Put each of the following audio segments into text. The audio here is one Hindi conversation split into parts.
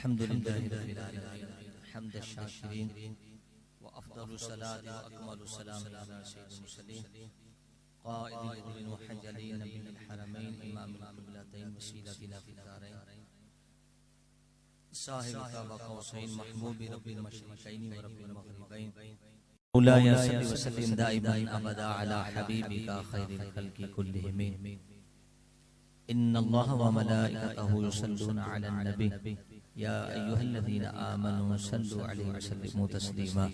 अल्हम्दुलिल्लाहि रब्बिल आलमीन हम्द शाकिरीन व अफ़ज़लुस सलाति व अकमलुस सलाम अला सय्यिदिल मुरसलीन क़ाइदिल क़ुर्रil मुहज्जलीन नबील हरमैन इमामिल क़िबलतैन वसीलतिना फ़िद दारैन साहिब क़ाब क़ौसैन महबूबि रब्बिल मशरिक़ैन व रब्बिल मग़रिबैन मौलाया सल्लि व सल्लिम दाइमन अबदा अला हबीबिका खैरिल खल्क़ि कुल्लिहिम इन्नल्लाह व मलाइकतहु युसल्लूना अलन नबी या अय्युहल्लज़ीना आमनू सल्लु अलैहि व सल्लिमू तस्लीमा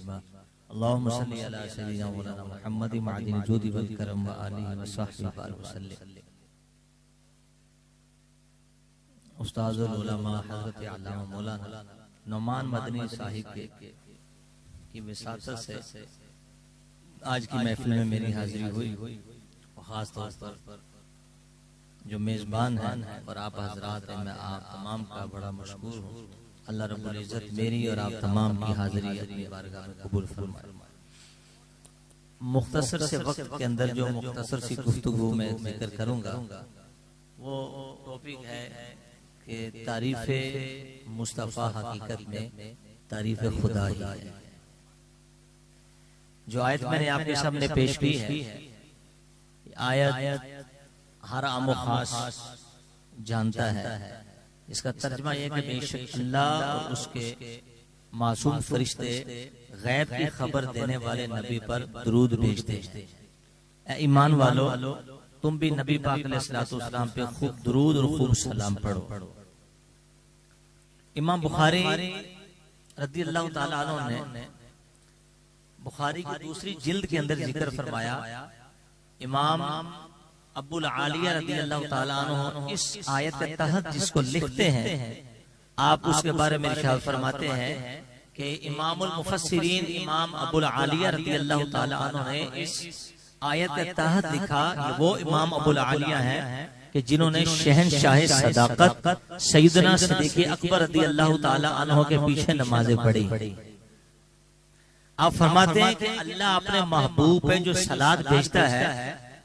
अल्लाहुम्मा सल्लि अला सय्यिदिना मौलाना मुहम्मद मअदिल जूदि वल करम व आलिहि व सहबिहि व सल्लम। उस्ताजुल उलमा हज़रत अल्लामा मौलाना नुमान मदनी साहिब की विसातत से आज की महफिल में मेरी हाजिरी हुई और खास तौर पर जो मेजबान हैं और आप हजरात हैं, मैं आप तमाम का बड़ा मशकूर हूँ। अल्लाह रब्बुल इज्जत मेरी और आप तमाम की हाजिरी अपनी बारगाह में कबूल फरमाए। मुख्तसर से वक्त के अंदर जो मुख्तसर सी गुफ्तगू में जिक्र करूंगा वो टॉपिक है कि तारीफ़े मुस्तफ़ा हकीकत में तारीफ़े खुदा ही है। जो आयत मैंने आपके सामने पेश की है, आयत हर आम व खास जानता है। इसका तर्जुमा यह कि बेशक अल्लाह और उसके मासूम फरिश्ते गैब की खबर देने वाले नबी पर दुरूद भेजते हैं। ऐ ईमान वालो, तुम भी नबी पाक अलैहिस्सलाम पे खूब दुरूद और खूब सलाम पढ़ो। इमाम बुखारी रज़ियल्लाहु ताला अन्हु ने बुखारी की दूसरी जिल्द के अंदर जिक्र फरमाया, इमाम अब्बुल आलिया रज़ियल्लाहु ताला अन्हु इस आयत के तहत जिसको लिखते हैं, आप उसके बारे में इरशाद फरमाते हैं कि इमामुल मुफस्सिरीन इमाम अब्बुल आलिया रज़ियल्लाहु ताला अन्हु ने इस आयत के तहत लिखा, वो इमाम अब्बुल आलिया हैं कि जिन्होंने शहनशाह सदाकत सैयदना सिद्दीक़ अकबर रज़ियल्लाहु ताला अन्हु के पीछे नमाजें पढ़ी। आप फरमाते हैं कि अल्लाह अपने महबूब पे जो सलात भेजता है,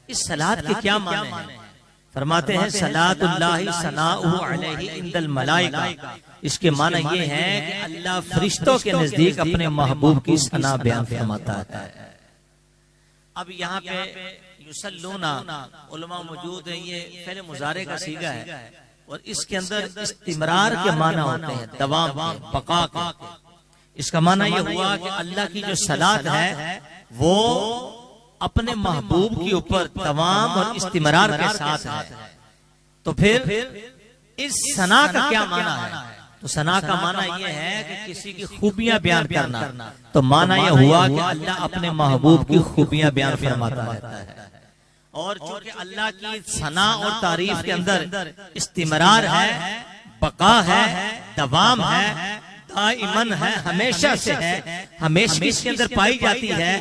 इस सलात के क्या माने हैं? फरमाते हैं सलातुल्लाहि सनाउहु अलैहि इंदल मलाइका। इसके माने ये हैं कि अल्लाह फरिश्तों के नजदीक अपने महबूब की सना बयान फरमाता है। अब यहाँ पे युसल्लूना उलमा मौजूद है, ये फेल मुजारे का सीगा है और इसके अंदर इस्तिमरार के माना होते हैं, दवाम बका के। इसका माना यह हुआ कि अल्लाह की जो सलात है वो अपने महबूब के ऊपर तमाम और इस्तिमरार के साथ है। तो फिर इस सना का क्या माना है? तो सना का माना यह है कि किसी की खूबियां बयान करना। तो माना यह हुआ कि अल्लाह अपने महबूब की खूबियां बयान फरमाता रहता है। और चूंकि अल्लाह की सना और तारीफ के अंदर इस्तिमरार है, बका है, दवाम है, दाइमन है, हमेशा से है, हमेशा इसके अंदर पाई जाती है,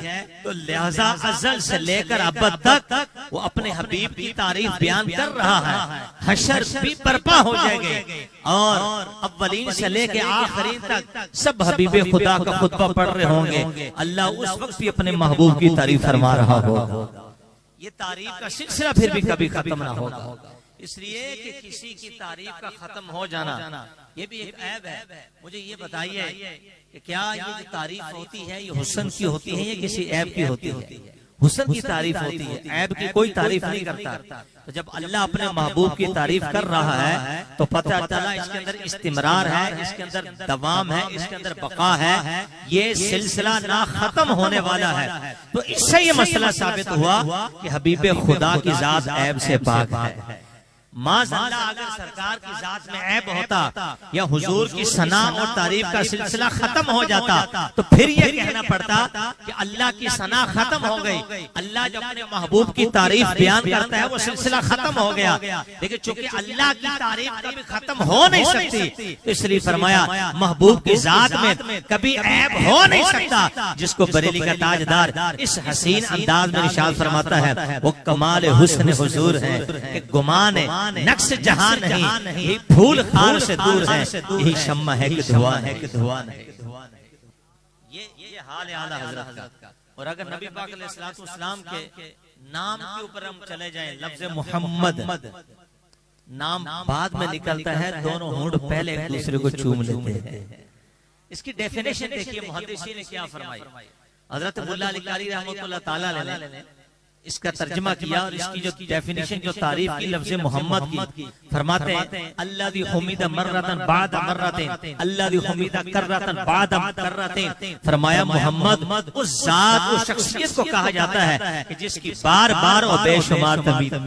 तो लिहाजा अज़ल से लेकर अबद तक वो अपने हबीब की तारीफ बयान कर रहा है। हशर भी बर्पा हो जाएंगे और अव्वलीन से लेकर आखिरीन तक सब हबीबे खुदा का खुतबा पढ़ रहे होंगे। अल्लाह उस वक्त भी अपने महबूब की तारीफ फरमा रहा होगा। ये तारीफ का सिलसिला फिर भी कभी खत्म ना होगा। इसलिए कि किसी की तारीफ का खत्म हो जाना ये भी एक ऐब है। मुझे ये बताइए कि क्या ये जो तारीफ होती है ये हुस्न की होती है या किसी ऐब की होती है? हुस्न की तारीफ होती है, ऐब की कोई तारीफ नहीं करता। तो जब अल्लाह अपने महबूब की तारीफ कर रहा है तो पता चला इसके अंदर इस्तिमरार है, इसके अंदर दवाम है, इसके अंदर बका है, ये सिलसिला ना खत्म होने वाला है। तो इससे ये मसला साबित हुआ कि हबीबे खुदा की जात ऐब से पाक है। माज़अल्लाह अगर सरकार की जात में ऐब होता या हुजूर की सना और तारीफ का सिलसिला खत्म हो जाता तो फिर यह कहना पड़ता कि अल्लाह की सना खत्म हो गई। अल्लाह जब अपने महबूब की तारीफ बयान करता है वो सिलसिला खत्म हो गया। लेकिन चूंकि अल्लाह की तारीफ कभी खत्म हो नहीं सकती, तो इसलिए फरमाया महबूब की जात में कभी ऐब हो नहीं सकता। जिसको बरेली का ताजदार इस हसीन अंदाज में इरशाद फरमाता है, वो कमाल हुस्न हुजूर है कि गुमान नक्श जहां नहीं, ये फूल खार से दूर है, यही शम्मा है कि धुआं है कि धुआं है। ये हाल है आला हज़रत का। और अगर नबी पाक अलैहिस्सलाम के नाम के ऊपर हम चले जाएं, लफ्ज़ मोहम्मद नाम बाद में निकलता है, दोनों होंठ पहले एक दूसरे को चूम लेते हैं। इसकी डेफिनेशन देखिए मुहद्दिसीन ने क्या फरमाई। हजरत मुल्ला अली कारी रहमतुल्लाह ताला ने इसका तर्जुमा किया और इसकी जो डेफिनेशन जो तारीफ की लफ्ज़ मोहम्मद की, फरमाते हैं अल्लाज़ी हुमीदा मर्रतन बाद मर्रतिन अल्लाज़ी हुमीदा कररतन बाद कररतिन। फरमाया मोहम्मद उस जात उस शख्सियत को कहा जाता है कि जिसकी बार बार और बेशुमार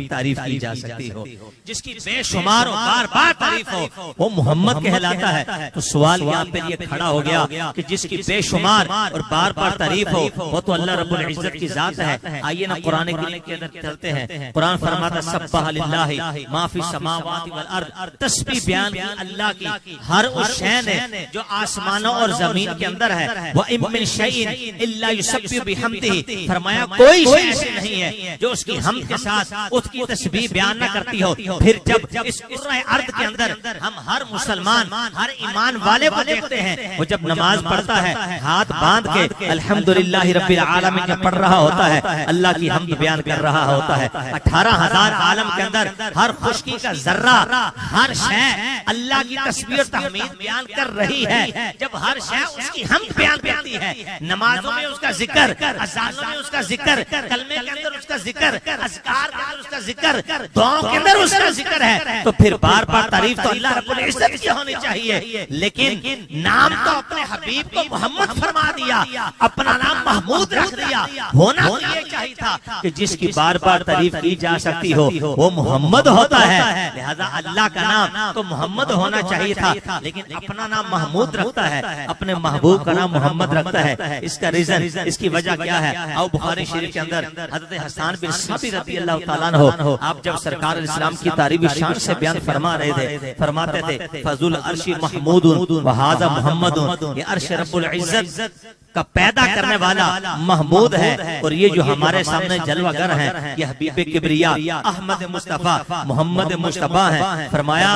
तारीफ की जा सकती हो, जिसकी बेशुमार और बार बार तारीफ हो, वो मोहम्मद कहलाता है। तो सवाल यहाँ पे ये खड़ा हो गया कि जिसकी बेशुमार और बार बार तारीफ हो वो तो अल्लाह रब्बुल इज्जत की जात है। आइए ना कुरान के अंदर चलते हैं। कुरान फरमाता सब्बाह लिल्लाहि मा फी समावाति वल अर्द। तस्बीह बयान की अल्लाह की हर उस शय ने जो आसमानों और जमीन के अंदर है। व इम मिन शैइन इल्ला युसब्बिहु बिहम्दिही। फरमाया कोई शय ऐसी नहीं है जो उसकी हमद के साथ उसकी तस्बीह बयान न करती हो। फिर जब इस कुर्रे अर्द के अंदर हम हर मुसलमान हर ईमान वाले को देखते हैं, वो जब नमाज पढ़ता है हाथ बांध के अल्हम्दुलिल्लाहि रब्बिल आलमीन जब पढ़ रहा होता है, अल्लाह की हमद बयान कर रहा होता है। 18,000 आलम के अंदर हर खुशकी का जर्रा हर शय अल्लाह की तस्बीह और तहमीद बयान कर रही है। जब हर शय उसकी हमद बयान करती है, नमाजों में उसका जिक्र, अज़ानों में उसका जिक्र, कलमे के अंदर उसका जिक्र, अज़कार के अंदर उसका जिक्र, दुआओं के अंदर उसका जिक्र है, तो फिर बार बार तारीफ तो अल्लाह रब्बुल इज्जत की होनी चाहिए। लेकिन नाम तो अपने हबीब को मोहम्मद फरमा दिया, अपना नाम महमूद रख दिया। होना तो ये चाहिए था कि जिसकी बार बार तारीफ की जा सकती हो वो मोहम्मद होता है। लिहाजा अल्लाह का नाम तो मोहम्मद होना चाहिए था, लेकिन अपना नाम महमूद रखता है, अपने महबूब का नाम मोहम्मद रखता है। इसका रीजन, इसकी वजह क्या है? आओ बुखारी शरीफ के अंदर हज़रत हसन बिन साबित रज़ियल्लाहु ताला अन्हु आप जब सरकार इस्लाम की तारीफ शान से बयान फरमा रहे थे, फरमाते थे फजुल अर्शी महमूदुन व हाज़ा मुहम्मदुन। ये अर्श रब्बुल इज्जत का पैदा करने वाला महमूद है और ये जो हमारे सामने जलवागर है ये हबीब किबरिया अहमद मुस्तफा मोहम्मद मुस्तफा है। फरमाया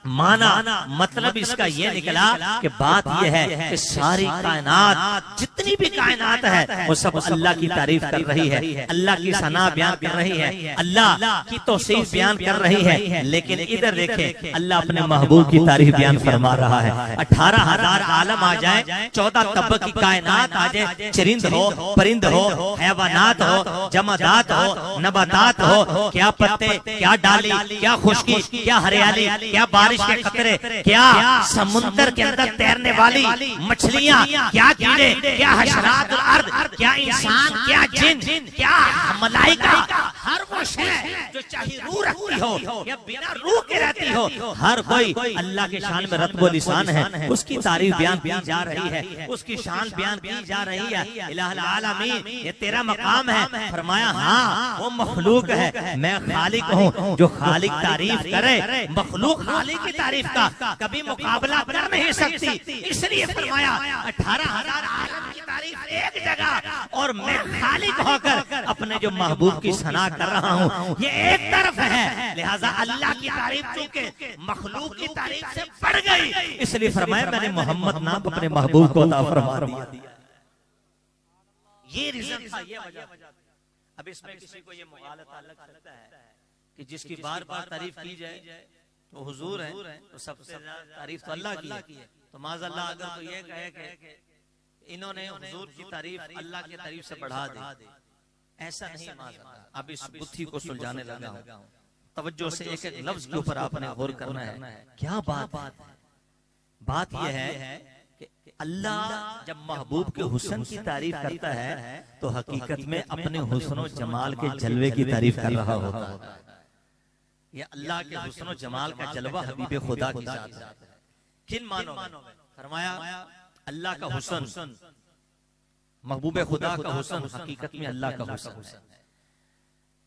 माना मतलब इसका ये निकला कि बात ये है कि सारी कायनात जितनी भी कायनात है वो सब अल्लाह की तारीफ कर रही है, अल्लाह की सना बयान कर रही है, अल्लाह की तौसीफ बयान कर रही है। लेकिन इधर देखे अल्लाह अपने महबूब की तारीफ बयान फरमा रहा है। 18,000 आलम आ जाए, 14 तबक की कायनात आ जाए, चरिंद हो, परिंद हो, हैवानात हो, जमादात हो, नबातात हो, क्या पत्ते, क्या डाली, क्या खुशकी, क्या हरियाली, क्या बारिश के कतरे, क्या समुद्र के अंदर तैरने वाली मछलियां, क्या कीड़े, क्या हशरात अर्द, क्या इंसान, क्या जिन, क्या मलाइका, हर वो शय जो चाहे रूह रखती हो या बिना रूह के रहती हो, हर कोई अल्लाह के शान में रत्बो लिसान है, उसकी तारीफ बयान की जा रही है, उसकी शान बयान की जा रही है। इलाहुल आलमीन ये तेरा मकाम है। फरमाया हाँ वो मखलूक है, मैं खालिक हूँ। जो खालिक तारीफ करे, मखलूक खालिक की तारीफ का कभी मुकाबला कर नहीं सकती। इसलिए फरमाया 18,000 आलम की तारीफ एक जगह और मैं खालिक होकर अपने जो महबूब की सना कर रहा हूँ ये एक तरफ है। लिहाजा अल्लाह की तारीफ चूंकि मखलूक की तारीफ से बढ़ गई, इसलिए फरमाया मैंने मोहम्मद नाम अपने महबूब को अता फरमा दिया। ये रीजन था, ये वजह। अब इसमें किसी को ये मुगालता लग सकता है कि जिसकी बार बार तारीफ की जाए तो हुजूर है, तो सबसे ज्यादा तारीफ तो अल्लाह की है। तो माज़अल्लाह अगर तो ये कहे कि इन्होंने हुजूर की तारीफ अल्लाह की तारीफ से बढ़ा दी, ऐसा नहीं माज़अल्लाह। अब इस बुद्धि को सुलझाने लगा हूं, तवज्जो से एक एक लफ्ज के ऊपर आपने गौर करना है। क्या बात यह है कि अल्लाह जब महबूब के हुस्न की तारीफ करता है तो हकीकत में अपने हुस्न और जमाल के जलवे की तारीफ कर रहा होता है। या अल्लाह के हुस्न और जमाल का जलवा हबीब खुदा की जात है। किन मानो में? फरमाया अल्लाह का हुस्न, महबूब खुदा का हुस्न हकीकत में अल्लाह का हुस्न है।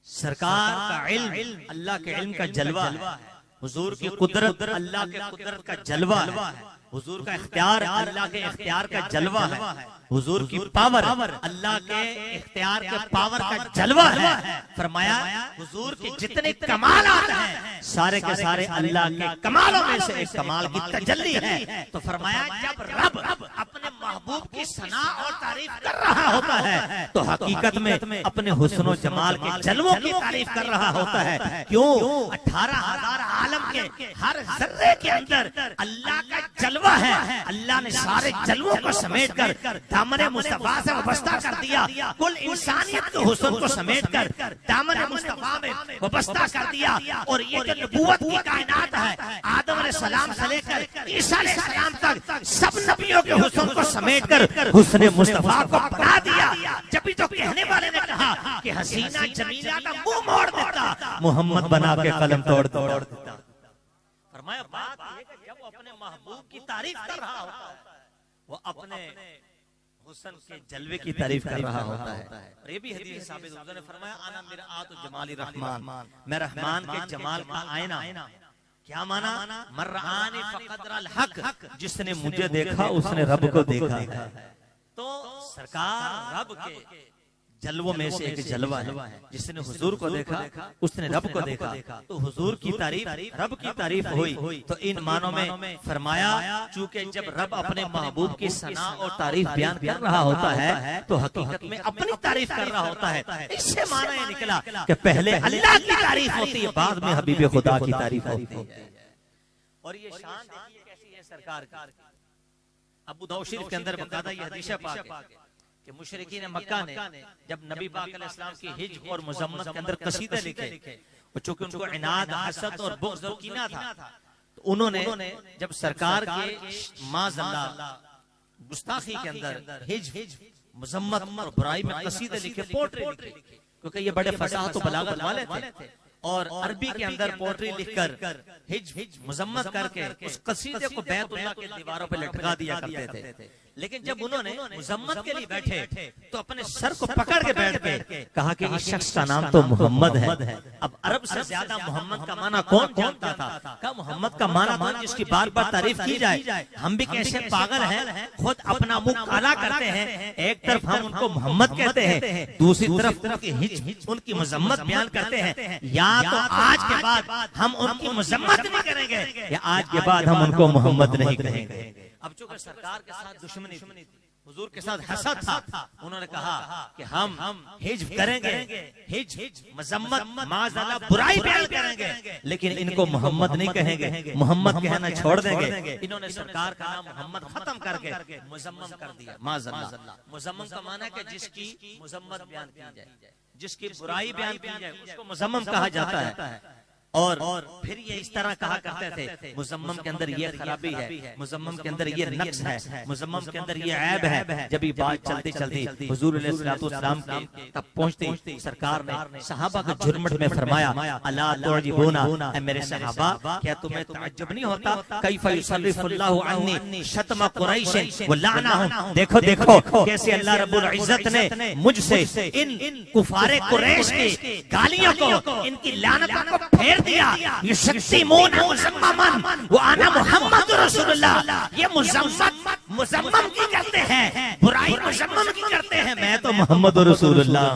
सरकार का इल्म अल्लाह के इल्म का जलवा है। हुजूर की कुदरत अल्लाह के कुदरत का जलवा है। हुजूर का इख्तियार अल्लाह के इख्तियार का जलवा है। हुजूर की पावर अल्लाह के इख्तियार के पावर का जलवा है। फरमाया हुजूर के जितने कमालात हैं सारे के सारे अल्लाह के कमालों में से एक कमाल की तजल्ली है। तो फरमाया जब रब अपने महबूब की सना और तारीफ कर रहा होता है तो हकीकत में अपने हुस्न जमाल के जलवों की तारीफ कर रहा होता है। क्यों? 18,000 आलम के हर जर्रे के अंदर अल्लाह का जलवा है। अल्लाह ने सारे जलवों को समेट कर दामन मुस्तफा से वाबस्ता कर दिया। कुल इंसानियत के हुस्न को समेट कर दामन मुस्तफा में वाबस्ता कर दिया। और ये जो नबूवत की कायनात है, आदम अलैहिस्सलाम से लेकर ईसा अलैहिस्सलाम तक सब नबियों के हुस्न को समेट कर हुस्न मुस्तफा को बना दिया। जब भी तो कहने वाले ने कहा कि हसीना जमीला का मुंह मोड़ देता, मोहम्मद बना के कलम तोड़ देता। फरमाया बात ये कि जब वो अपने महबूब की तारीफ कर रहा होता है, वो अपने हुस्न के जलवे की तारीफ कर रहा होता है। और ये भी हदीस साबित है, उन्होंने फरमाया आना मिरआतु जमाली रहमान, मैं रहमान के जमाल का आईना। क्या माना? मर्रानी फक़द रअल हक, जिसने मुझे देखा उसने रब को देखा है। तो सरकार रब के जलवों में से एक जलवा है। जिसने हुजूर को देखा उसने रब को देखा। तो हुजूर की तारीफ, रब की तारीफ हुई। तो इन मानों में फरमाया चूंकि जब रब अपने महबूब की सना और तारीफ बयान कर रहा होता है तो हकीकत में अपनी तारीफ कर रहा होता है। इससे माना ये निकला कि पहले अल्लाह की तारीफ होती है, बाद में हबीब खुदा की तारीफ होती है। और ये शान देखिए कैसी है सरकार की। अबू दाऊद शरीफ के अंदर बकायदा ये हदीस पाक है कि मुशरिकीन मक्का ने जब नबी पाक अलैहिस्सलाम की हिज और मुज़म्मत के अंदर कसीदे लिखे, और चूंकि उनको इनाद, हसद और बुग़्ज़ और कीना था, तो उन्होंने जब सरकार के माज़अल्लाह गुस्ताखी के अंदर हिज, मुज़म्मत और बुराई में कसीदे लिखे, पोट्री लिखे, क्योंकि ये बड़े फसाहत और बलागत वाले थे। और अरबी के अंदर पोट्री लिखकर हिज मुज़म्मत करके उस कसीदे को बैतुल्लाह के दीवारों पे लटका दिया करते थे। लेकिन जब उन्होंने मुज़म्मत के लिए बैठे तो अपने सर को पकड़ के बैठ के कहा कि इस शख्स का नाम तो मोहम्मद है। अब अरब से ज्यादा मोहम्मद का माना कौन जानता था? क्या मोहम्मद का माना था जिसकी बार बार तारीफ की जाए? हम भी कैसे पागल हैं, खुद अपना मुंह काला करते हैं। एक तरफ हम उनको मोहम्मद कहते हैं, दूसरी तरफ उनकी हिज, उनकी मुज़म्मत बयान करते हैं। या तो आज के बाद हम उनकी मुज़म्मत नहीं करेंगे, या आज के बाद हम उनको मोहम्मद नहीं कहेंगे। अब चूंकि सरकार के साथ दुश्मनी थी, हुजूर के साथ हसद था, उन्होंने कहा कि हम हिज करेंगे, हिज मज़म्मत माज़अल्लाह बुराई बयान करेंगे, लेकिन इनको मोहम्मद नहीं कहेंगे, मोहम्मद कहना छोड़ देंगे। इन्होंने सरकार का नाम मोहम्मद खत्म करके मुज़म्मम कर दिया, माज़अल्लाह। मुज़म्मम का माना है कि जिसकी मुज़म्मत बयान की जाए, जिसकी बुराई बयान की जाए, उसको मुज़म्मम कहा जाता है। और फिर ये इस तरह कहा करते थे, मुज़म्मम के अंदर ये खराबी है, मुज़म्मम के अंदर ये नक्स है, मुज़म्मम के अंदर ये ऐब है। जब ये बात चलती चलती हुजूर अलैहिस्सलाम के तब पहुंचती, सरकार ने सहाबा के झुरमुट में फरमाया, अला तुअजिबूना, ऐ मेरे सहाबा क्या तुम्हें तअज्जुब नहीं होता? कैफ़ युसर्रिफुल्लाहु अन्नी शतम कुरैश व लअनहुम, देखो देखो कैसे अल्लाह रब्बुल इज्जत ने मुझसे इन कुफारे कुरैश की गालियों को, इनकी लानतों को फेर दिया। ये शक्तिमून मुज़म्ममन व अना मुहम्मद रसूलुल्लाह, ये मुज़म्मम की करते हैं, बुराई मुज़म्मम की करते हैं, मैं तो मोहम्मद रसूलुल्लाह।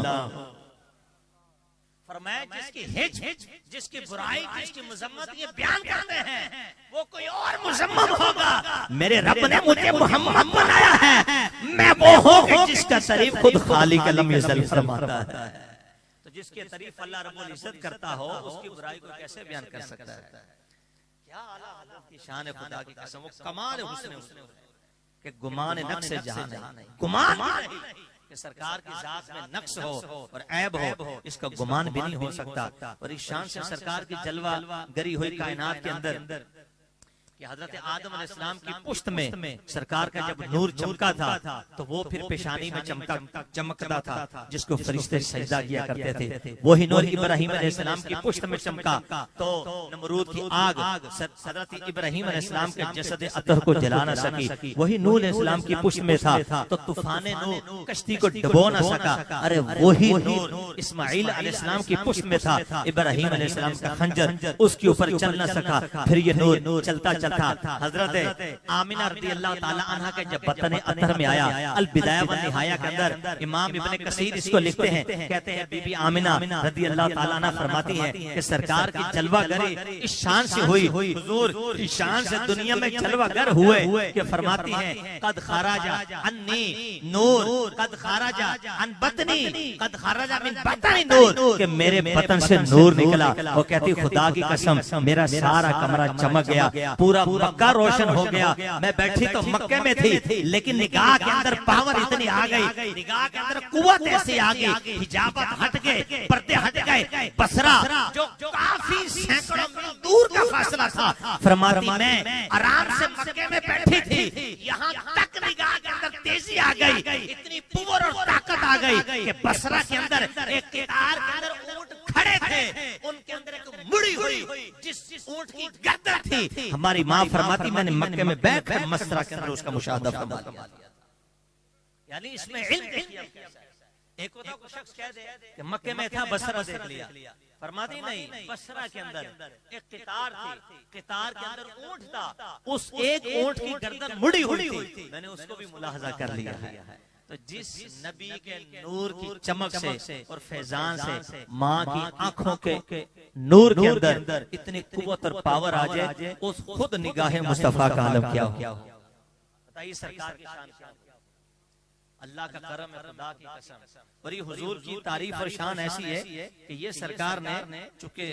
फरमाया जिसकी हिज, जिसकी बुराई, जिसकी मुज़म्मत ये बयान करते हैं, वो कोई और मुज़म्मम होगा। मेरे रब ने मुझे मोहम्मद बनाया है, मैं वो हूँ जिसका तारीफ खुद खालिक अलम यज़ल फरमाता है। जिसकी तारीफ अल्लाह रब्बुल इज्जत करता हो, उसकी बुराई को कैसे बयान कर सकता है? क्या आला हज़रत की शान है, खुदा की कसम, वो कमाल है हुस्न के गुमान नक्स से जहां नहीं, गुमान कि सरकार की जात में नक्स हो और ऐब हो, इसका गुमान भी नहीं हो सकता। और इस शान से सरकार की जलवा गरी हुई कायनात के अंदर कि हजरत आदम अलैहिस्सलाम की पुश्त में सरकार का जब नूर चमका था तो वो फिर पेशानी में चमकता था, जिसको फरिश्ते सजदा किया करते थे। वही नूर इब्राहिम अलैहिस्सलाम की पुश्त में चमका तो नमरूद की आग हजरत इब्राहिम अलैहिस्सलाम के जसद अतहर को जला न सकी। वही नूह अलैहिस्सलाम की पुश्त में था तो तूफान नूह कश्ती को डुबो न सका। अरे वही नूर इस्माइल अलैहिस्सलाम की पुश्त में था, इब्राहिम अलैहिस्सलाम का खंजर उसके ऊपर चल न सका। फिर ये नूर चलता था। हजरत आमिना रदी अल्लाह ताला अन्हा के जब बतन अतहर में आया, अल बिदाया व निहाया के अंदर इमाम इब्ने कसीर इसको लिखते हैं, कहते हैं बीबी आमिना रदी अल्लाह ताला अन्हा फरमाती है कि सरकार की जलवागरी इस शान से हुई, हुजूर इस शान से दुनिया में जलवागर हुए कि फरमाती है कद खराजा अन्नी नूर, कद खराजा अन बतनी, कद खराजा मिन बतनी नूर, कि मेरे बतन से नूर निकला। वो कहती खुदा की कसम मेरा सारा कमरा चमक गया, पूरा मक्का रोशन हो गया। मैं बैठी तो मक्के में थी, लेकिन निगाह के अंदर पावर इतनी आ गई, निगाह के अंदर कुव्वत ऐसी आ गई, हिजाबत हट गए, पर्दे हट गए। बसरा जो काफी सैकड़ों मील दूर का फासला था, फरमाती मैं आराम से मक्के में बैठी थी, यहाँ तक निगाह के अंदर तेजी आ गई, इतनी पावर और ताकत आ गई कि बसरा के अंदर एक कितार के अंदर ऊंट खड़े थे, उनके अंदर एक मुड़ी हुई जिस ऊंट की गर्दन थी, हमारी माँ फरमाती मैंने मक्के में बैठ कर मसरा के अंदर उसका मुशाहदा फरमा लिया। यानी इसमें इल्म देखिए, एक होता कोई शख्स कह दे कि मक्के में था बसरा देख लिया, फरमाती नहीं, बसरा के अंदर एक कितार थी, कितार के अंदर ऊंट था, उस एक ऊंट की गर्दन मुड़ी हुई थी, मैंने उसको भी मुलाहजा कर लिया है। तो जिस नबी के नूर की चमक से और फैजान से माँ की आंखों के नूर के अंदर इतनी कुव्वत और पावर आ जाए, उस खुद निगाह मुस्तफा का आलम क्या हो। बताइए सरकार की शान क्या हो। अल्लाह का करम है, खुदा की कसम। और ये हुजूर की तारीफ और शान ऐसी है कि ये सरकार ने, चूंकि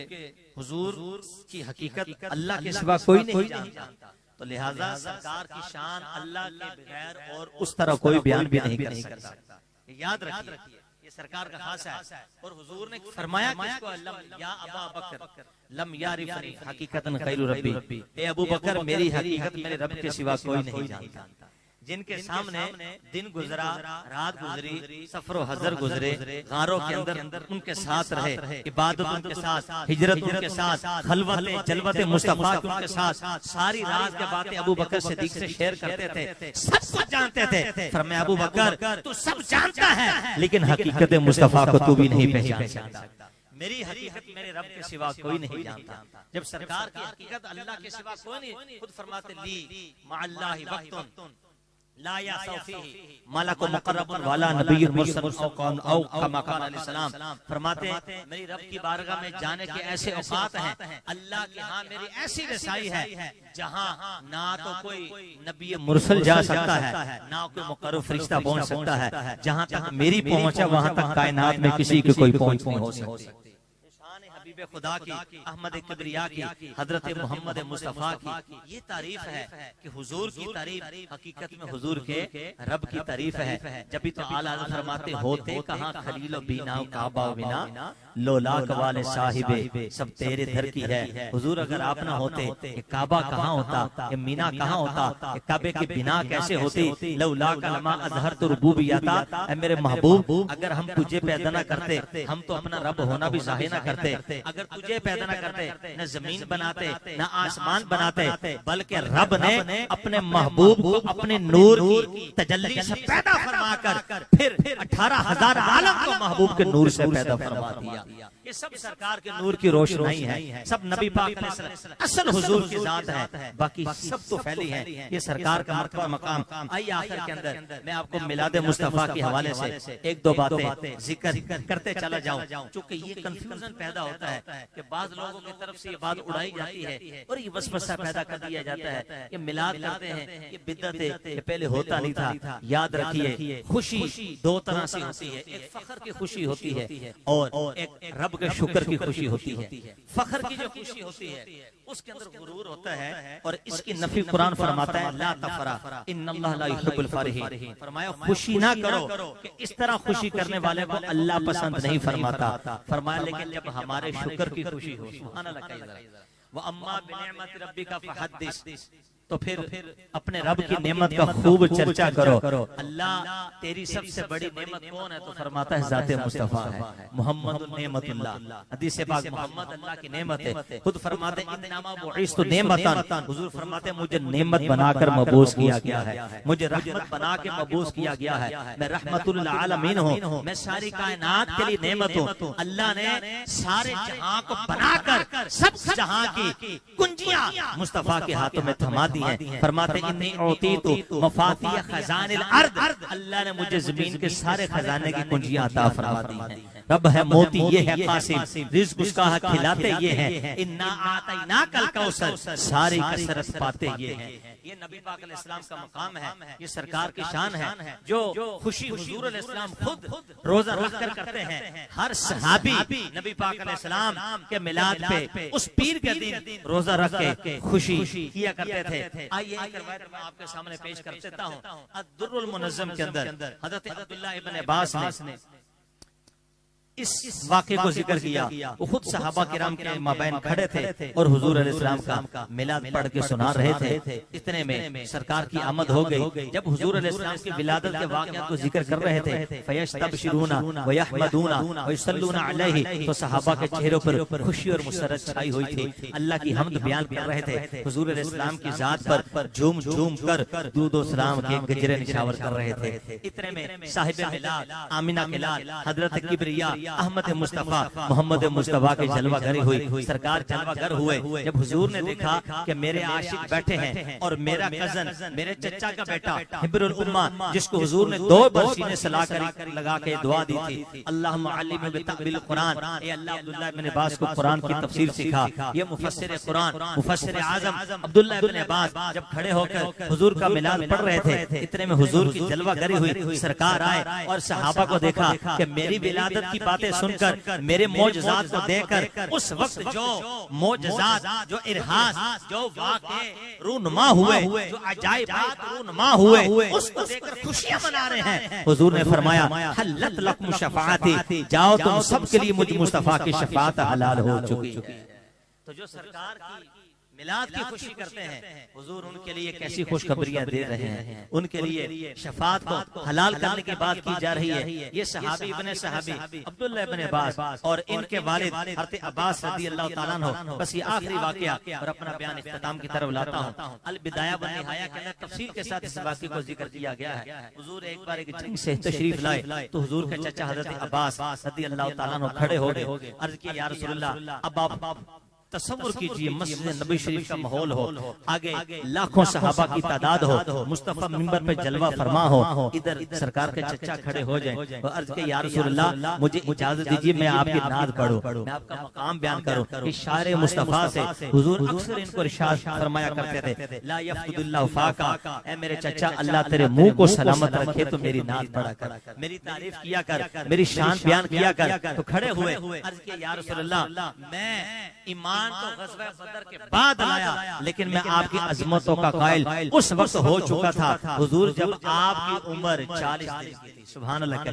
हुजूर की हकीकत अल्लाह के सिवा कोई नहीं जानता, तो लिहाजा सरकार की शान अल्लाह के बगैर और उस तरह कोई बयान भी नहीं कर सकता। याद रखिए ये सरकार का खास है। और हुजूर ने फरमाया किसको, लम या अबा बकर लम यारिफनी हकीकतन खैरु रब्बी, ए अबू बकर मेरी हकीकत मेरे रब के सिवा कोई नहीं जानता। जिनके सामने दिन गुजरा, रात गुजरी, सफरो हजर गुजरे, गारों के अंदर उनके साथ रहे, इबादत उनके साथ, हिजरत उनके साथ, खलवत जलवत मुस्तफा उनके साथ, सारी रात के बातें अबू बकर सिद्दीक से शेयर करते थे, सब कुछ जानते थे। फरमाया अबू बकर तू सब जानता है, लेकिन हकीकत मुस्तफा को तू भी नहीं पहचान सकता। मेरी हकीकत मेरे रब के सिवा कोई नहीं जानता। जब सरकार की हकीकत अल्लाह के सिवा कोई नहीं, खुद फरमाते ली मअल्लाहि वक्तुन ला यासौफीही मलक मुकर्रबुन वाला नबियुन मुरसल औ कमा कान अलैहिस्सलाम, फरमाते मेरी रब की बारगाह में जाने के ऐसे औकात हैं, अल्लाह के यहाँ मेरी ऐसी रसाई है जहाँ ना तो कोई नबी मुरसल जा सकता है, ना कोई मुकर्रब फरिश्ता पहुंच सकता है। जहाँ तक मेरी पहुंच है वहां तक कायनात में किसी की कोई पहुंच नहीं हो सकती। खुदा की, अहमद किबरिया की, हजरत मोहम्मद मुस्तफा की ये तारीफ है कि हुजूर की तारीफ हकीकत में हुजूर के रब की तारीफ है। जब भी तो आला फरमाते होते कहाँ खलील बीना काबा बिना लोलाक वाले साहिबे सब तेरे दर की है। हुजूर अगर आप ना होते ये काबा कहाँ होता, ये मीना कहाँ होता, ये काबे की बिना कैसे होती। लौला कलमा अजहर तो रुबूबियता, मेरे महबूब अगर हम तुझे पैदा ना करते, हम तो अपना रब होना भी जाहिर ना करते। अगर तुझे पैदा न करते, न जमीन बनाते, न आसमान बनाते, बल्कि रब ने अपने महबूब को अपने नूर की तजल्ली से पैदा फरमाकर फिर 18,000 आलम को महबूब के नूर से पैदा फरमा दिया। ये सब सरकार के नूर की रोशनी है, सब नबी पाक असल हुजूर की जात है, बाकी सब तो फैली है। ये सरकार का मर्तबा मकाम। आइए आखिर के अंदर मैं आपको मिलाद मुस्तफा के हवाले से एक दो बातें जिक्र करते चला जाऊं, क्योंकि ये कंफ्यूजन पैदा होता है कि बाद लोगों की तरफ से ये बात उड़ाई जाती है और ये वसवसा पैदा कर दिया जाता है। ये मिलाद करते हैं, ये बिदअत है, ये पहले होता नहीं था। याद रखिए खुशी दो तरह से होती है, एक फख्र की खुशी होती है और एक रब के शुक्र की खुशी होती है। फख्र की जो खुशी होती है उसके अंदर गुरूर होता है और इसकी नफी कुरान फरमाता है ला तफरा इन्नल्लाह ला युहिब्बुल फरिहीन। फरमाया खुशी ना करो कि इस तरह खुशी करने वाले को अल्लाह पसंद नहीं फरमाता। फरमाया लेकिन जब हमारे शुक्र की खुशी हो, सुभान अल्लाह, व अम्मा बिनिअमति रब्बिका फहद्दिस, तो फिर अपने रब की नेमत का खूब चर्चा करो। अल्लाह तेरी सबसे बड़ी नेमत कौन है? तो फरमाता है ज़ाते मुस्तफा है, मोहम्मद नेमतुल्लाह। हदीस पाक मोहम्मद अल्लाह की नेमत है। खुद फरमाते इन्नमा बुइस्तु नेमतन, हुजूर फरमाते मुझे नेमत बनाकर मबूस किया गया है, मुझे रहमत बना के मबूस किया गया है। मैं रहमतुल आलमीन हूँ, मैं सारी कायनात के लिए नेमत हूँ। अल्लाह ने सारे जहां को बनाकर सब जहां की कुंजियां मुस्तफा के हाथों में थमा दी हैं। फरमाते इन्नी औतीतु मफातिह खजानिल अर्द, अल्लाह ने मुझे जमीन के सारे खजाने की कुंजियां अता फरमा दी हैं। रब है मोती, ये है कासिम, रिज़्क़ उसका है खिलाते ये हैं। इन्ना आतैना कल कौसर, सारी कसरत पाते ये हैं। ये नबी पाक अलैहिस्सलाम का मकाम है, ये सरकार की शान है जो खुशी हुजूर अलैहिस्सलाम खुद रोजा रखकर करते हैं। हर सहाबी नबी पाक अलैहिस्सलाम के मिलाद पे उस पीर के दिन रोजा रख के खुशी किया करते थे। आइए एक रिवायत मैं आपके सामने पेश कर देता हूँ। अद-दुर्रुल मुनज़्ज़म के अंदर हज़रत अब्दुल्लाह इब्न अब्बास ने इस वाक़े को जिक्र किया। वो खुद सहाबा किराम के माबैन खड़े थे और हुजूर अलैहिस्सलाम का मिलाद पढ़ के सुना रहे थे। इतने में सरकार की आमद हो गई। जब हुजूर अलैहिस्सलाम की विलादत के वाक़यात को जिक्र कर रहे थे, फयस्तबशिरूना व यहमदूना व युसल्लूना अलैहि, तो सहाबा के चेहरों पर खुशी और मुसर्रत छाई हुई थी। अल्लाह की हम्द बयान कर रहे थे। हुजूर अलैहिस्सलाम की जात पर झूम झूम कर दूध और सलाम के गजरे निशावर कर रहे थे। इतने में साहिब मिलाद आमिना के लाल हजरत किबरिया अहमद मुस्तफा मोहम्मद मुस्तफा के जलवा गरी हुई। सरकार जलवा गर हुए। जब हुजूर ने देखा कि मेरे आशिक बैठे हैं और मेरा कजन, मेरे चचा का बेटा हिब्रुल उम्मा, जिसको हुजूर ने 2 बार सीने से लगा के दुआ दी थी, अल्लाहुम्मा अल्लिमहु बितअवील कुरान, ए अल्लाह अब्दुल्लाह इब्न अब्बास को कुरान की तफसीर सिखा। ये मुफस्सिर कुरान मुफस्सिर आजम अब्दुल्लाह इब्न अब्बास जब खड़े होकर हुजूर का मिलाद पढ़ रहे थे, इतने में हुजूर की जलवा गरी हुई। सरकार आए और सहाबा को देखा कि मेरी विलादत की बातें सुनकर, मेरे मौजज़ात को देखकर, उस वक्त जो मौजज़ात, जो इरहास, जो वाक़े रूनुमा हुए, जो अजाइबात रूनुमा हुए, उसको देखकर खुशियां मना रहे हैं। हुजूर ने फरमाया हल्लत लकुम शफाअती, जाओ तुम सबके लिए मुझ मुस्तफा की शफाअत हलाल हो चुकी है। तो जो सरकार की मिलाद की खुशी करते हैं, हुजूर उनके लिए कैसी खुशखबरियां दे रहे हैं। उनके लिए शफाअत को हलाल करने की बात की जा रही है। ये सहाबी इब्ने सहाबी अब्दुल्लाह इब्न अब्बास और इनके वालिद हज़रत अब्बास रज़ियल्लाहु ताला अन्हु। बस ये आखिरी वाकया और अपना बयान इख्तिताम की तरफ लाता हूँ। अल बिदाया व निहाया के अंदर तफसील के साथ इस वाकये को जिक्र किया गया है। हुजूर एक बार एक जंग से तशरीफ लाए तो हुजूर के चचा हज़रत अब्बास रज़ियल्लाहु ताला अन्हु खड़े हो गए। अर्ज किया या रसूलल्लाह, अब आप तसव्वुर कीजिए मस्जिद नबी शरीफ का माहौल हो, आगे लाखों सहाबा की तादाद हो, मुस्तफा मिंबर पे जलवा फरमा हो, इधर सरकार के चचा खड़े हो जाएं। अर्ज के या रसूलल्लाह, मुझे इजाजत दीजिए मैं आपकी नात पढ़ूं, मैं आपका मकाम बयान करूं। इशारे मुस्तफा से हुजूर अक्सर इनको इरशाद फरमाया करते थे, ला यफ्तुल्लाहु फाका, ए मेरे चचा अल्लाह तेरे मुंह को सलामत रखे तो मेरी नात पढ़ा कर, मेरी तारीफ किया कर, मेरी शान बयान किया कर। तो खड़े हुए। अर्ज के या रसूलल्लाह, मैं ईमान तो ग़ज़वा बदर के बाद लाया, लेकिन मैं आपकी अज़मतों का कायल उस वक्त हो चुका था हुजूर जब आपकी उम्र 40 दिन की थी। सुभान अल्लाह।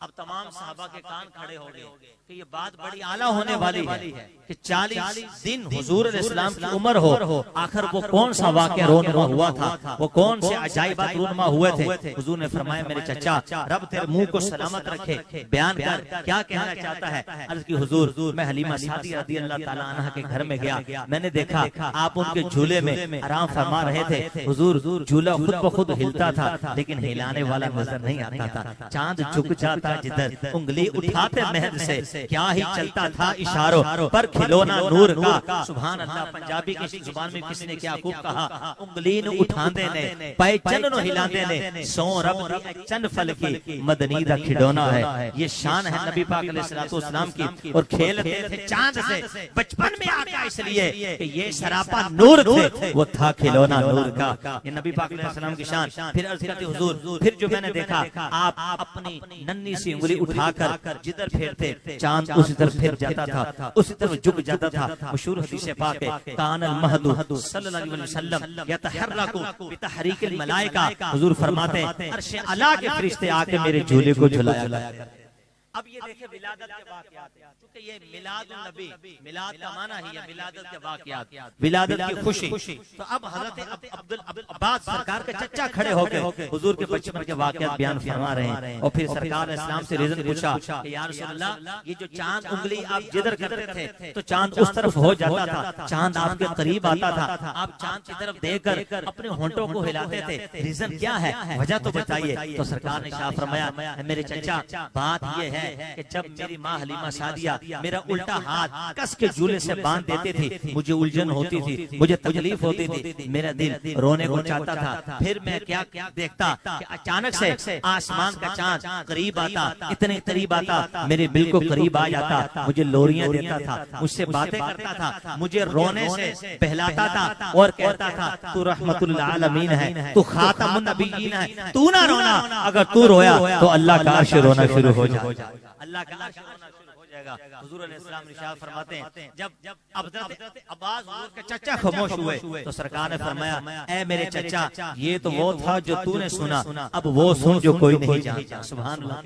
अब तमाम सहाबा के कान खड़े हो गए कि ये बात बड़ी आला होने वाली है कि 40 दिन हुजूर अलैहिस्सलाम की उम्र हो। आखिर वो कौन सा वाक़या रोनमा हुआ था, वो कौन से अजाइबात रोनमा हुए थे। हुजूर ने फरमाया मेरे चचा, रब तेरे मुंह को सलामत रखे, बयान कर क्या कहना चाहता है। अर्ज की हुजूर, मैं हलीमा सादी रज़ियल्लाहु ताला अन्हा के घर में गया, मैंने देखा आप उनके झूले में आराम फरमा रहे थे। हुजूर झूला खुद ब खुद हिलता था, लेकिन हिलाने वाला नजर नहीं आता था। चांद झुक जाता जिधर, उंगली उठाते महज से, क्या ही चलता था इशारों पर खिलौना नूर का। सुभान अल्लाह। पंजाबी की जुबान में किसने क्या खूब कहा, उंगली न उठांदे ने पैचन नो हिलांदे ने, सो रब दी चंद फल की मदनी दा खिलौना है। ये शान है नबी पाक अलैहिस्सलातु वस्सलाम की। और खेलते थे चांद से बचपन में आका, इसलिए कि ये सरापा नूर थे, वो था खिलौना नूर का। ये नबी पाक अलैहिस्सलाम की शान। फिर अर्ज़ करते हुजूर, फिर जो मैंने देखा आप अपनी नन्ही सी उंगली उठाकर जिधर फेरते चांद उसी तरफ फिर जाता था, उसी तरफ झुक जाता था। मशहूर हदीस पाक है, कानल महदू सल्लल्लाहु अलैहि वसल्लम यतहर्रकु बितहरीकिल मलाइका। हुजूर फरमाते हैं अर्श आला के फरिश्ते आके मेरे झूले को झुलाया करते। अब ये देखिए विलादत के वाक़यात, क्योंकि ये मिलादुन नबी, मिलाद का माना ही है मिलादत के वाक़यात, विलादत की खुशी। तो अब हज़रत अब्दुल अब्बास सरकार के चचा खड़े होकर हुजूर के बचपन के वाक़यात बयान फरमा रहे हैं। और फिर सरकार ने इस्लाम से रिज़न पूछा कि या रसूल अल्लाह, ये जो चांद उंगली आप जिधर करते थे तो चांद उस तरफ हो जाता था, चांद आपके करीब आता था, आप चांद की तरफ देखकर अपने होंठों को हिलाते थे, रीजन क्या है, वजह तो बताइए। तो सरकार ने शाह फरमाया, मेरे चचा, बात ये है कि जब मेरी माँ हलीमा सादिया मेरा उल्टा हाथ कस के झूले से बांध देते थे, मुझे उलझन होती थी, मुझे तकलीफ होती थी, मेरा दिल रोने को चाहता था। फिर मैं क्या देखता कि अचानक से आसमान का चांद करीब आता, इतने करीब आता, मेरे बिल्कुल करीब आ जाता, मुझे लोरियां देता था, मुझसे बातें करता था, मुझे रोने से बहलाता था और कहता था तू रहमतुल आलमीन है, तू खातमुन नबिय्यीन है, तू ना रोना, अगर तू रोया तो अल्लाह का अर्श रोना शुरू हो जाएगा, अल्लाह का अर्श रोना शुरू हो जाएगा। हुजूर अलैहिस्सलाम इरशाद फरमाते हैं, जब हज़रत अब्बास हुजूर के चचा खामोश हुए तो सरकार ने फरमाया, ऐ मेरे चचा, ये तो वो था जो तूने सुना, अब वो सुन जो कोई नहीं जानता। सुभान अल्लाह,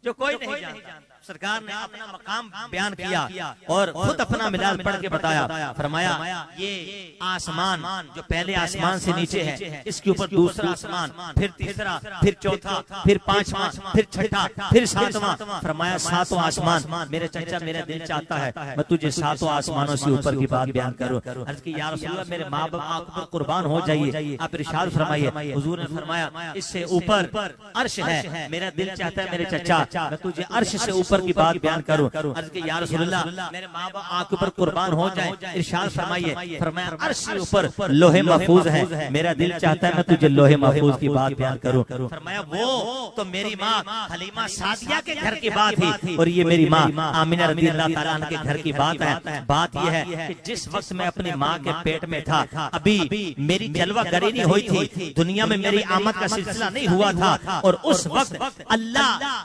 जो कोई नहीं जानता। सरकार ने अपना मकाम बयान किया और खुद अपना मिलाद पढ़ के बताया, फरमाया ये आसमान जो पहले आसमान से नीचे है, इसके ऊपर दूसरा आसमान, फिर तीसरा, फिर चौथा, फिर पांचवा, फिर छठा, फिर सातवां। फरमाया सातवां आसमान, मेरे चचा मेरा दिल चाहता है मैं तुझे सातों आसमानों से ऊपर की बात बयान करूं। अर्ज की या रसूल अल्लाह, मेरे माँ बाप आप पर कुर्बान हो जाइए, आप इरशाद फरमाइए। हुजूर ने फरमाया इससे ऊपर अर्श है, मेरा दिल चाहता है मेरे चचा मैं तुझे अर्श से ऊपर की बात बयान करूं। अर्ज की या रसूल अल्लाह, मेरे माँ बाप आपके ऊपर कुर्बान हो जाए, इरशाद फरमाइए। फरमाया अर्श से ऊपर लोहे महफूज है, मेरा दिल चाहता है मैं तुझे लोहे महफूज की बात बयान करूं। फरमाया वो तो मेरी माँ हलीमा सादिया के घर की बात थी और ये मेरी माँ आमिना रज़ी अल्लाह ताला अन्हा के घर की बात है। बात यह है कि जिस वक्त मैं अपनी माँ के पेट में था, अभी मेरी जलवा गरी नहीं हुई थी, दुनिया में मेरी आमद का सिलसिला नहीं हुआ था, और उस वक्त अल्लाह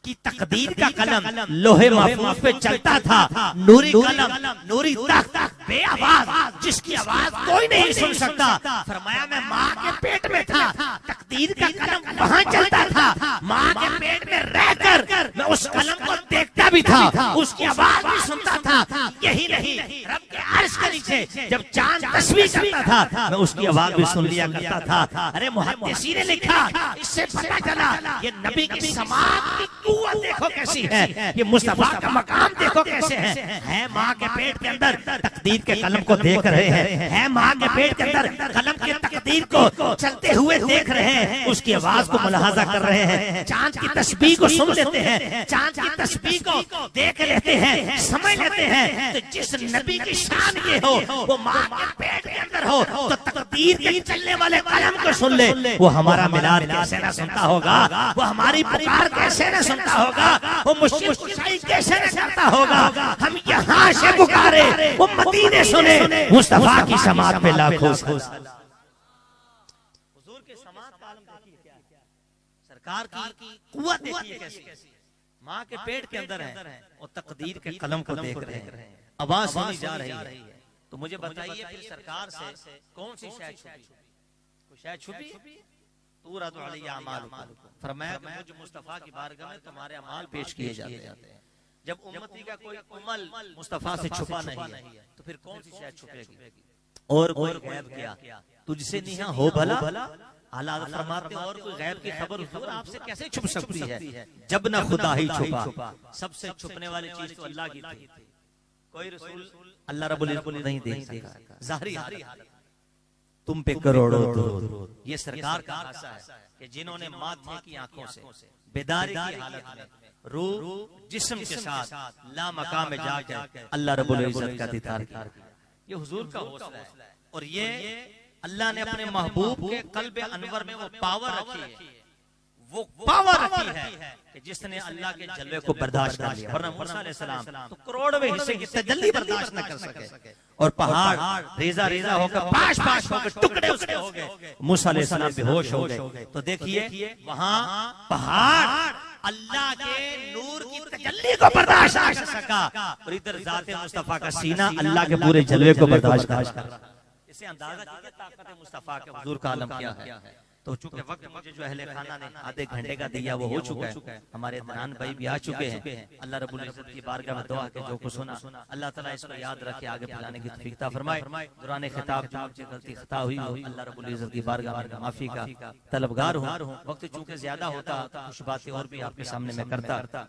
की तकदीर का कलम लोहे महफूज पे चलता था, नूरी कलम, नूरी तख्त, बेआवाज, जिसकी आवाज कोई नहीं सुन सकता। फरमाया मैं माँ के पेट में था, तकदीर का कलम वहाँ चलता था, माँ के पेट में रहकर मैं उस कलम को देखता भी था, उसकी आवाज भी सुनता था। यही नहीं, रब के अर्श के नीचे जब चांद तस्बीह करता था मैं उसकी आवाज भी सुन लिया करता था। अरे मुहद्दिसीन ने लिखा, इससे पता चला ये नबी की समाअत की कुव्वत देखो कैसी है, ये मुस्तफा का मकाम देखो कैसे है माँ के पेट के अंदर तकदीर के कलम को देख रहे हैं, माँ के पेट के अंदर कलम के तकदीर को चलते हुए देख रहे हैं, उसकी आवाज को मुलाहाजा कर रहे हैं, चांद की तस्बीह को सुन लेते हैं, चांद की तस्बीह को देख लेते हैं, समझ लेते हैं। तो जिस नबी की शान ये हो, वो माँ के पेट के अंदर हो, तो तकदीर के चलने वाले कलम को सुन ले, वो हमारा मिलाद कैसे न सुनता होगा, वो हमारी पुकार कैसे न सुनता होगा, वो मुश्किल कुशाई कैसे न करता होगा। हम यहाँ से पुकारे, वो मदीने सुने, मुस्तफा की समात पे लाखों हुजूर के समात का आलम देखिए क्या है, सरकार की कुव्वत देखिए कैसी, माँ के पेट के अंदर है और तकदीर के कलम को देख रहे हैं, आवाज सुनी जा रही है। तो मुझे बताइए फिर सरकार से कौन सी शायद छुपी, शायद छुपी? फरमाया मुझ मुस्तफा की बारगाह में तुम्हारे अमाल पेश किए जाते हैं। जब उम्मती का कोई अमल मुस्तफा से छुपा नहीं है तो फिर कौन सी शायद छुपेगी? और कोई गैब क्या तुझसे नहीं हो भला, आला फरमाते और कोई गैब की खबर हुजूर आपसे कैसे छुप सकती है, जब ना खुदा ही छुपा। सबसे छुपने वाली चीज तो अल्लाह की थी, कोई रसूल अल्लाह रब्बुल इज्जत नहीं देख सका। ज़ाहिरी हालत तुम पे करोड़ों दुरूद, ये सरकार का खासा है कि जिन्होंने माथे की आंखों से बेदारी की हालत में रूह जिस्म के साथ ला मकाम में जाकर अल्लाह रब्बुल इज्जत का दीदार किया, ये हुजूर का हौसला है। और ये अल्लाह ने अपने महबूब के कल्ब अनवर में वो पावर रखी है, वो पावर रखी है कि जिसने अल्लाह के जलवे को बर्दाश्त कर लिया, वरना मूसा अलैहिस्सलाम तो करोड़वें हिस्से की तजल्ली बर्दाश्त न कर सके, और पहाड़ रेजा रेजा होकर पाश पाश होकर टुकड़े उसके हो गए, मूसा अलैहिस्सलाम बेहोश हो गए। तो देखिए वहां पहाड़ अल्लाह के नूर की तजल्ली को बर्दाश्त कर सका, और इधर ज़ाते मुस्तफा का सीना अल्लाह के पूरे जलवे को बर्दाश्त कर रहा है। इससे अंदाजा कीजिए ताकत मुस्तफा के हुजूर का आलम क्या है। तो चूंकि वक्त मुझे जो अहले खाना ने आधे घंटे का दिया वो हो चुका है, हमारे दनान भाई भी आ चुके हैं। अल्लाह रब्बुल इज्जत की बारगाह में दुआ के जो कुछ सुना अल्लाह ताला इसको याद रखे, आगे फैलाने की तौफीक अता फरमाए। दौरान खिताब जो मुझसे गलती खता हुई हो अल्लाह रब्बुल इज्जत की बारगाह में माफी का तलबगार हूँ। वक्त चूंकि ज्यादा होता कुछ बातें और भी आपके सामने मैं करता।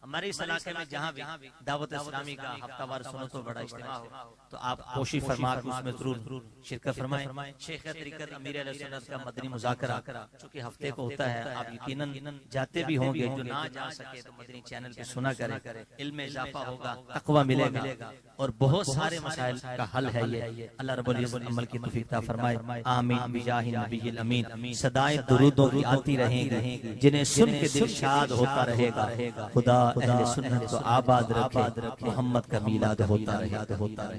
हमारे इस इलाके में जहाँ भी दावत इस्लामी का हफ्तावार सुनो तो बड़ा इज्तिमा हो तो आप कोशिश फरमा उसमें जरूर शिरकत फरमाएं। शेख तरीक़त अमीर अहले सुन्नत का मदनी मुज़ाकरा चूंकि हफ्ते को होता है, आप यकीनन जाते भी होंगे, जो ना जा सके तो मदनी चैनल पे सुना करें, इल्म में इजाफा होगा, तक़वा मिलेगा और बहुत सारे मसाइल का हल है ये। अल्लाह रब्बुल इज्जत अमल की तौफीक अता फरमाए। आमीन बिजाहि नबील अमीन। सदाएं दुरूदों की आती रहेंगी, जिन्हें सुन के दिल शाद होता रहेगा। खुदा अहले सुन्नत को आबाद रखे, मोहम्मद का मीलाद होता रहे।